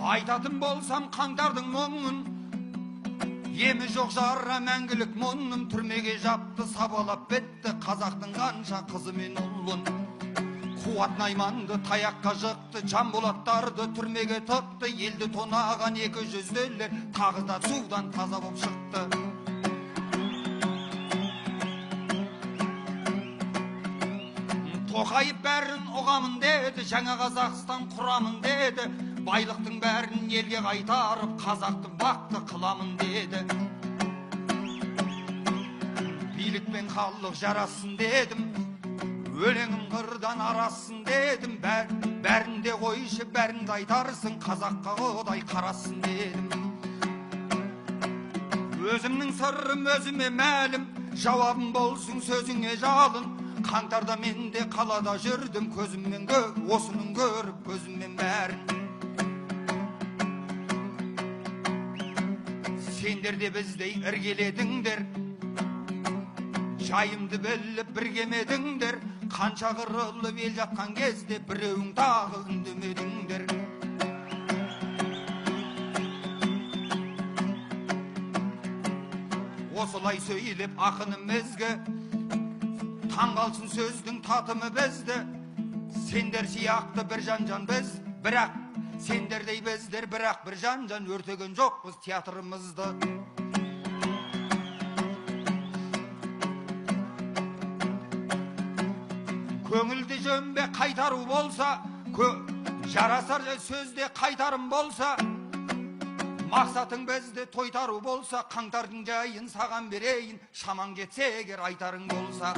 Айтатын болсам қаңтардың мұңын, емі жоқ жара мәңгілік мұңым. Түрмеге жапты, сабалап бетті қазақтың қанша қызы мен ұлын. Қуат Найманды таяққа жықты, Жанболаттарды түрмеге тықты. Елді тонаған 200-лер тағы да судан таза боп шықты. Тоқайып бәрін ұғамын деді, жаңа Қазақстан құрамын деді. Байлықтың бәрін елге қайтарып, қазақтың бақты қыламын деді. Билік пен халық жарасын дедім, өлеңім қырдан арасын дедім. Бәрінде қойшы, бәрінде айтарсың, қазаққа Құдай қарасын дедім. Өзімнің сырым өзіме мәлім, жауабым болсын сөзіңе жалын. Қаңтарда мен де қалада жүрдім, көзіммен осының көріп, көзіммен бәрін. Сендер де біздей іргеледіңдер, жайымды біліп біргемедіңдер. Қанша қырылып ел жатқан кезде біреуің тағы үндемедіңдер. Осылай сөйлеп ақынымызға таң қалсын сөздің татымы бізді. Сендер сияқты бір жан біз, бірақ сендердей біздер, бірақ бір жан өртеген жоқпыз театрымызды. Көңілді жөнбе қайтару болса, жарасар сөзде қайтарым болса, мақсатың бізді тойтару болса, қаңтардың жайын саған берейін, шаман кетсе егер айтарың болса.